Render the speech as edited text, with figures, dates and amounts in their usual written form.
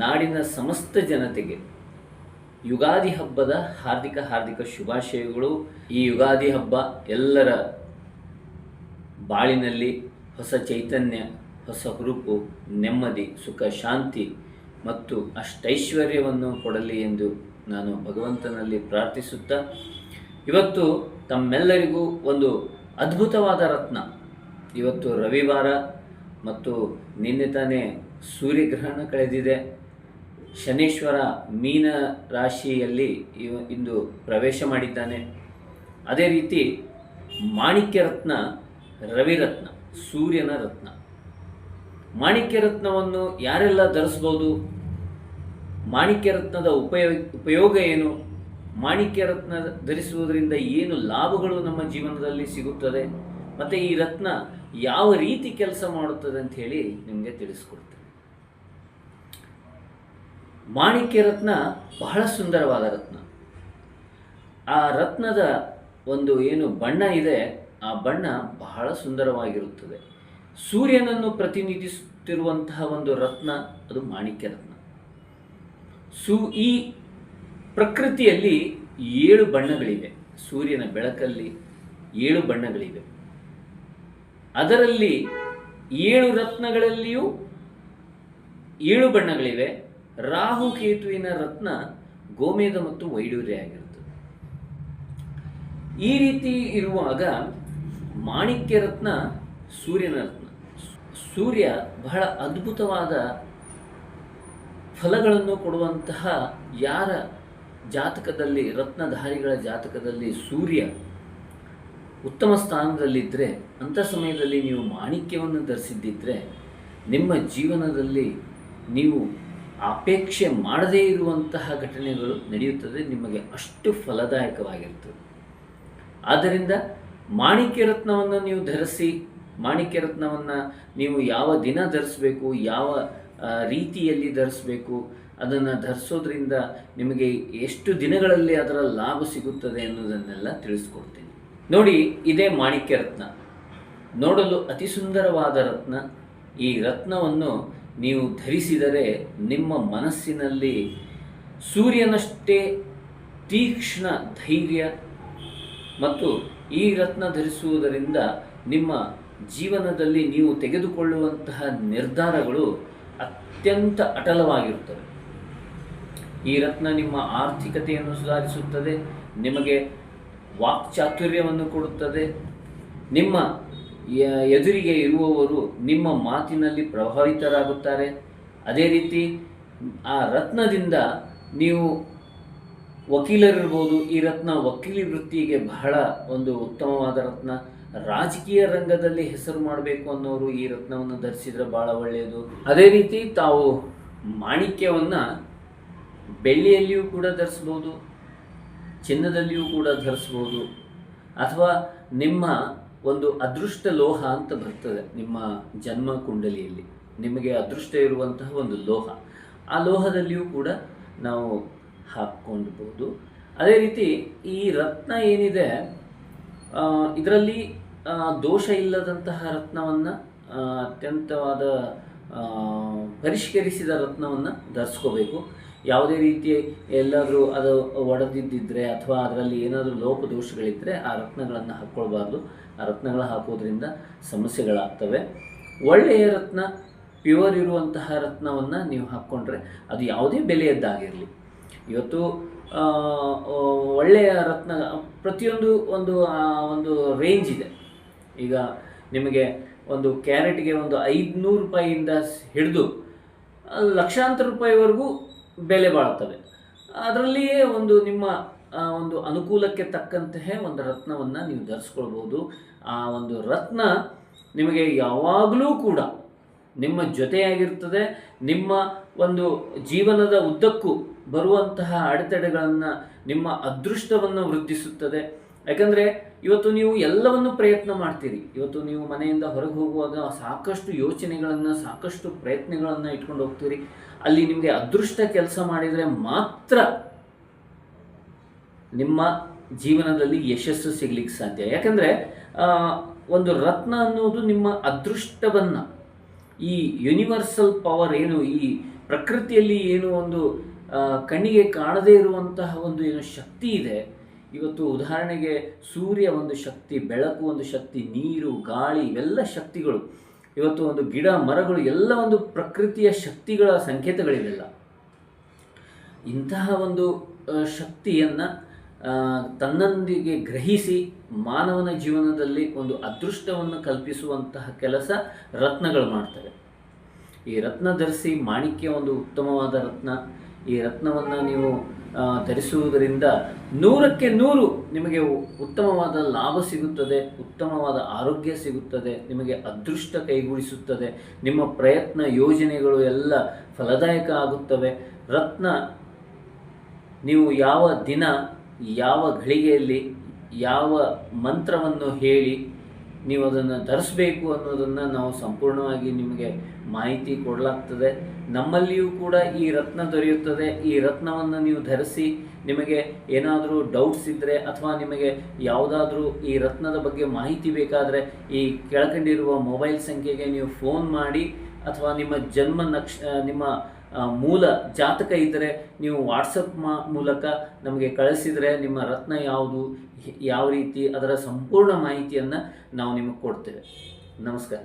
ನಾಡಿನ ಸಮಸ್ತ ಜನತೆಗೆ ಯುಗಾದಿ ಹಬ್ಬದ ಹಾರ್ದಿಕ ಶುಭಾಶಯಗಳು. ಈ ಯುಗಾದಿ ಹಬ್ಬ ಎಲ್ಲರ ಬಾಳಿನಲ್ಲಿ ಹೊಸ ಚೈತನ್ಯ, ಹೊಸ ಹುರುಪು, ನೆಮ್ಮದಿ, ಸುಖ, ಶಾಂತಿ ಮತ್ತು ಅಷ್ಟೈಶ್ವರ್ಯವನ್ನು ಕೊಡಲಿ ಎಂದು ನಾನು ಭಗವಂತನಲ್ಲಿ ಪ್ರಾರ್ಥಿಸುತ್ತಾ, ಇವತ್ತು ತಮ್ಮೆಲ್ಲರಿಗೂ ಒಂದು ಅದ್ಭುತವಾದ ರತ್ನ. ಇವತ್ತು ರವಿವಾರ ಮತ್ತು ನಿನ್ನೆ ತಾನೇ ಸೂರ್ಯಗ್ರಹಣ ಕಳೆದಿದೆ. ಶನೇಶ್ವರ ಮೀನ ರಾಶಿಯಲ್ಲಿ ಇಂದು ಪ್ರವೇಶ ಮಾಡಿದ್ದಾನೆ. ಅದೇ ರೀತಿ ಮಾಣಿಕ್ಯ ರತ್ನ, ರವಿರತ್ನ, ಸೂರ್ಯನ ರತ್ನ. ಮಾಣಿಕ್ಯ ರತ್ನವನ್ನು ಯಾರೆಲ್ಲ ಧರಿಸ್ಬೋದು? ಮಾಣಿಕ್ಯ ರತ್ನದ ಉಪಯೋಗ ಏನು? ಮಾಣಿಕ್ಯ ರತ್ನ ಧರಿಸುವುದರಿಂದ ಏನು ಲಾಭಗಳು ನಮ್ಮ ಜೀವನದಲ್ಲಿ ಸಿಗುತ್ತದೆ, ಮತ್ತು ಈ ರತ್ನ ಯಾವ ರೀತಿ ಕೆಲಸ ಮಾಡುತ್ತದೆ ಅಂತ ಹೇಳಿ ನಿಮಗೆ ತಿಳಿಸ್ಕೊಡ್ತೇನೆ. ಮಾಣಿಕ್ಯ ರತ್ನ ಬಹಳ ಸುಂದರವಾದ ರತ್ನ. ಆ ರತ್ನದ ಒಂದು ಏನು ಬಣ್ಣ ಇದೆ, ಆ ಬಣ್ಣ ಬಹಳ ಸುಂದರವಾಗಿರುತ್ತದೆ. ಸೂರ್ಯನನ್ನು ಪ್ರತಿನಿಧಿಸುತ್ತಿರುವಂತಹ ಒಂದು ರತ್ನ ಅದು ಮಾಣಿಕ್ಯ ರತ್ನ. ಈ ಪ್ರಕೃತಿಯಲ್ಲಿ 7 ಬಣ್ಣಗಳಿವೆ. ಸೂರ್ಯನ ಬೆಳಕಲ್ಲಿ 7 ಬಣ್ಣಗಳಿವೆ. ಅದರಲ್ಲಿ 7 ರತ್ನಗಳಲ್ಲಿಯೂ 7 ಬಣ್ಣಗಳಿವೆ. ರಾಹು ಕೇತುವಿನ ರತ್ನ ಗೋಮೇಧ ಮತ್ತು ವೈಡೂರ್ಯ ಆಗಿರುತ್ತದೆ. ಈ ರೀತಿ ಇರುವಾಗ ಮಾಣಿಕ್ಯ ರತ್ನ ಸೂರ್ಯನ ರತ್ನ. ಸೂರ್ಯ ಬಹಳ ಅದ್ಭುತವಾದ ಫಲಗಳನ್ನು ಕೊಡುವಂತಹ, ಯಾರ ಜಾತಕದಲ್ಲಿ, ರತ್ನಧಾರಿಗಳ ಜಾತಕದಲ್ಲಿ ಸೂರ್ಯ ಉತ್ತಮ ಸ್ಥಾನದಲ್ಲಿದ್ದರೆ, ಅಂಥ ಸಮಯದಲ್ಲಿ ನೀವು ಮಾಣಿಕ್ಯವನ್ನು ಧರಿಸಿದ್ದಿದ್ದರೆ ನಿಮ್ಮ ಜೀವನದಲ್ಲಿ ನೀವು ಅಪೇಕ್ಷೆ ಮಾಡದೇ ಇರುವಂತಹ ಘಟನೆಗಳು ನಡೆಯುತ್ತದೆ. ನಿಮಗೆ ಅಷ್ಟು ಫಲದಾಯಕವಾಗಿರ್ತದೆ. ಆದ್ದರಿಂದ ಮಾಣಿಕ್ಯ ರತ್ನವನ್ನು ನೀವು ಧರಿಸಿ, ಮಾಣಿಕ್ಯ ರತ್ನವನ್ನು ನೀವು ಯಾವ ದಿನ ಧರಿಸಬೇಕು, ಯಾವ ರೀತಿಯಲ್ಲಿ ಧರಿಸಬೇಕು, ಅದನ್ನು ಧರಿಸೋದ್ರಿಂದ ನಿಮಗೆ ಎಷ್ಟು ದಿನಗಳಲ್ಲಿ ಅದರ ಲಾಭ ಸಿಗುತ್ತದೆ ಅನ್ನೋದನ್ನೆಲ್ಲ ತಿಳಿಸ್ಕೊಡ್ತೀನಿ. ನೋಡಿ, ಇದೇ ಮಾಣಿಕ್ಯ ರತ್ನ. ನೋಡಲು ಅತಿ ಸುಂದರವಾದ ರತ್ನ. ಈ ರತ್ನವನ್ನು ನೀವು ಧರಿಸಿದರೆ ನಿಮ್ಮ ಮನಸ್ಸಿನಲ್ಲಿ ಸೂರ್ಯನಷ್ಟೇ ತೀಕ್ಷ್ಣ ಧೈರ್ಯ, ಮತ್ತು ಈ ರತ್ನ ಧರಿಸುವುದರಿಂದ ನಿಮ್ಮ ಜೀವನದಲ್ಲಿ ನೀವು ತೆಗೆದುಕೊಳ್ಳುವಂತಹ ನಿರ್ಧಾರಗಳು ಅತ್ಯಂತ ಅಟಲವಾಗಿರುತ್ತವೆ. ಈ ರತ್ನ ನಿಮ್ಮ ಆರ್ಥಿಕತೆಯನ್ನು ಸುಧಾರಿಸುತ್ತದೆ, ನಿಮಗೆ ವಾಕ್ಚಾತುರ್ಯವನ್ನು ಕೊಡುತ್ತದೆ. ನಿಮ್ಮ ಎದುರಿಗೆ ಇರುವವರು ನಿಮ್ಮ ಮಾತಿನಲ್ಲಿ ಪ್ರಭಾವಿತರಾಗುತ್ತಾರೆ. ಅದೇ ರೀತಿ ಆ ರತ್ನದಿಂದ ನೀವು ವಕೀಲರಿರ್ಬೋದು. ಈ ರತ್ನ ವಕೀಲಿ ವೃತ್ತಿಗೆ ಬಹಳ ಒಂದು ಉತ್ತಮವಾದ ರತ್ನ. ರಾಜಕೀಯ ರಂಗದಲ್ಲಿ ಹೆಸರು ಮಾಡಬೇಕು ಅನ್ನೋರು ಈ ರತ್ನವನ್ನು ಧರಿಸಿದರೆ ಭಾಳ ಒಳ್ಳೆಯದು. ಅದೇ ರೀತಿ ತಾವು ಮಾಣಿಕ್ಯವನ್ನು ಬೆಳ್ಳಿಯಲ್ಲಿಯೂ ಕೂಡ ಧರಿಸ್ಬೋದು, ಚಿನ್ನದಲ್ಲಿಯೂ ಕೂಡ ಧರಿಸ್ಬೋದು, ಅಥವಾ ನಿಮ್ಮ ಒಂದು ಅದೃಷ್ಟ ಲೋಹ ಅಂತ ಬರ್ತದೆ ನಿಮ್ಮ ಜನ್ಮ ಕುಂಡಲಿಯಲ್ಲಿ, ನಿಮಗೆ ಅದೃಷ್ಟ ಇರುವಂತಹ ಒಂದು ಲೋಹ, ಆ ಲೋಹದಲ್ಲಿಯೂ ಕೂಡ ನಾವು ಹಾಕ್ಕೊಳ್ಬೋದು. ಅದೇ ರೀತಿ ಈ ರತ್ನ ಏನಿದೆ, ಇದರಲ್ಲಿ ದೋಷ ಇಲ್ಲದಂತಹ ರತ್ನವನ್ನು, ಅತ್ಯಂತವಾದ ಪರಿಷ್ಕರಿಸಿದ ರತ್ನವನ್ನು ಧರಿಸ್ಕೋಬೇಕು. ಯಾವುದೇ ರೀತಿ ಎಲ್ಲಾದರೂ ಅದು ಒಡೆದಿದ್ದರೆ ಅಥವಾ ಅದರಲ್ಲಿ ಏನಾದರೂ ಲೋಪದೋಷಗಳಿದ್ದರೆ ಆ ರತ್ನಗಳನ್ನು ಹಾಕ್ಕೊಳ್ಬಾರ್ದು. ಆ ರತ್ನಗಳು ಹಾಕೋದ್ರಿಂದ ಸಮಸ್ಯೆಗಳಾಗ್ತವೆ. ಒಳ್ಳೆಯ ರತ್ನ, ಪ್ಯೂರ್ ಇರುವಂತಹ ರತ್ನವನ್ನು ನೀವು ಹಾಕ್ಕೊಂಡ್ರೆ ಅದು ಯಾವುದೇ ಬೆಲೆಯದ್ದಾಗಿರಲಿ. ಇವತ್ತು ಒಳ್ಳೆಯ ರತ್ನ ಪ್ರತಿಯೊಂದು ಒಂದು ರೇಂಜ್ ಇದೆ. ಈಗ ನಿಮಗೆ ಒಂದು ಕ್ಯಾರೆಟ್ಗೆ ಒಂದು 500 ರೂಪಾಯಿಯಿಂದ ಹಿಡಿದು ಲಕ್ಷಾಂತರ ರೂಪಾಯಿವರೆಗೂ ಬೆಲೆ ಬಾಳ್ತವೆ. ಅದರಲ್ಲಿಯೇ ಒಂದು ನಿಮ್ಮ ಒಂದು ಅನುಕೂಲಕ್ಕೆ ತಕ್ಕಂತಹ ಒಂದು ರತ್ನವನ್ನು ನೀವು ಧರಿಸ್ಕೊಳ್ಬೋದು. ಆ ಒಂದು ರತ್ನ ನಿಮಗೆ ಯಾವಾಗಲೂ ಕೂಡ ನಿಮ್ಮ ಜೊತೆಯಾಗಿರ್ತದೆ. ನಿಮ್ಮ ಒಂದು ಜೀವನದ ಉದ್ದಕ್ಕೂ ಬರುವಂತಹ ಅಡೆತಡೆಗಳನ್ನು, ನಿಮ್ಮ ಅದೃಷ್ಟವನ್ನು ವೃದ್ಧಿಸುತ್ತದೆ. ಯಾಕಂದರೆ ಇವತ್ತು ನೀವು ಎಲ್ಲವನ್ನು ಪ್ರಯತ್ನ ಮಾಡ್ತೀರಿ. ಇವತ್ತು ನೀವು ಮನೆಯಿಂದ ಹೊರಗೆ ಹೋಗುವಾಗ ಸಾಕಷ್ಟು ಯೋಚನೆಗಳನ್ನು, ಸಾಕಷ್ಟು ಪ್ರಯತ್ನಗಳನ್ನು ಇಟ್ಕೊಂಡು ಹೋಗ್ತೀರಿ. ಅಲ್ಲಿ ನಿಮಗೆ ಅದೃಷ್ಟ ಕೆಲಸ ಮಾಡಿದರೆ ಮಾತ್ರ ನಿಮ್ಮ ಜೀವನದಲ್ಲಿ ಯಶಸ್ಸು ಸಿಗಲಿಕ್ಕೆ ಸಾಧ್ಯ. ಯಾಕಂದರೆ ಒಂದು ರತ್ನ ಅನ್ನೋದು ನಿಮ್ಮ ಅದೃಷ್ಟವನ್ನು, ಈ ಯೂನಿವರ್ಸಲ್ ಪವರ್ ಏನು, ಈ ಪ್ರಕೃತಿಯಲ್ಲಿ ಏನು ಒಂದು ಕಣ್ಣಿಗೆ ಕಾಣದೇ ಇರುವಂತಹ ಒಂದು ಏನು ಶಕ್ತಿ ಇದೆ ಇವತ್ತು. ಉದಾಹರಣೆಗೆ ಸೂರ್ಯ ಒಂದು ಶಕ್ತಿ, ಬೆಳಕು ಒಂದು ಶಕ್ತಿ, ನೀರು, ಗಾಳಿ ಇವೆಲ್ಲ ಶಕ್ತಿಗಳು. ಇವತ್ತು ಒಂದು ಗಿಡ ಮರಗಳು ಎಲ್ಲ ಒಂದು ಪ್ರಕೃತಿಯ ಶಕ್ತಿಗಳ ಸಂಕೇತಗಳಿವೆಲ್ಲ. ಇಂತಹ ಒಂದು ಶಕ್ತಿಯನ್ನು ತನ್ನೊಂದಿಗೆ ಗ್ರಹಿಸಿ ಮಾನವನ ಜೀವನದಲ್ಲಿ ಒಂದು ಅದೃಷ್ಟವನ್ನು ಕಲ್ಪಿಸುವಂತಹ ಕೆಲಸ ರತ್ನಗಳು ಮಾಡ್ತವೆ. ಈ ರತ್ನ ಧರಿಸಿ, ಮಾಣಿಕ್ಯ ಒಂದು ಉತ್ತಮವಾದ ರತ್ನ. ಈ ರತ್ನವನ್ನು ನೀವು ಧರಿಸುವುದರಿಂದ 100ಕ್ಕೆ 100 ನಿಮಗೆ ಉತ್ತಮವಾದ ಲಾಭ ಸಿಗುತ್ತದೆ, ಉತ್ತಮವಾದ ಆರೋಗ್ಯ ಸಿಗುತ್ತದೆ, ನಿಮಗೆ ಅದೃಷ್ಟ ಕೈಗೂಡಿಸುತ್ತದೆ, ನಿಮ್ಮ ಪ್ರಯತ್ನ ಯೋಜನೆಗಳು ಎಲ್ಲ ಫಲದಾಯಕ ಆಗುತ್ತವೆ. ರತ್ನ ನೀವು ಯಾವ ದಿನ, ಯಾವ ಘಳಿಗೆಯಲ್ಲಿ, ಯಾವ ಮಂತ್ರವನ್ನು ಹೇಳಿ ನೀವು ಅದನ್ನು ಧರಿಸಬೇಕು ಅನ್ನೋದನ್ನು ನಾವು ಸಂಪೂರ್ಣವಾಗಿ ನಿಮಗೆ ಮಾಹಿತಿ ಕೊಡಲಾಗ್ತದೆ. ನಮ್ಮಲ್ಲಿಯೂ ಕೂಡ ಈ ರತ್ನ ದೊರೆಯುತ್ತದೆ. ಈ ರತ್ನವನ್ನು ನೀವು ಧರಿಸಿ, ನಿಮಗೆ ಏನಾದರೂ ಡೌಟ್ಸ್ ಇದ್ದರೆ ಅಥವಾ ನಿಮಗೆ ಯಾವುದಾದ್ರೂ ಈ ರತ್ನದ ಬಗ್ಗೆ ಮಾಹಿತಿ ಬೇಕಾದರೆ ಈ ಕೆಳಕಂಡಿರುವ ಮೊಬೈಲ್ ಸಂಖ್ಯೆಗೆ ನೀವು ಫೋನ್ ಮಾಡಿ, ಅಥವಾ ನಿಮ್ಮ ಮೂಲ ಜಾತಕ ಇದ್ದರೆ ನೀವು ವಾಟ್ಸಪ್ ಮೂಲಕ ನಮಗೆ ಕಳಿಸಿದರೆ ನಿಮ್ಮ ರತ್ನ ಯಾವುದು, ಯಾವ ರೀತಿ ಅದರ ಸಂಪೂರ್ಣ ಮಾಹಿತಿಯನ್ನು ನಾವು ನಿಮಗೆ ಕೊಡ್ತೇವೆ. ನಮಸ್ಕಾರ.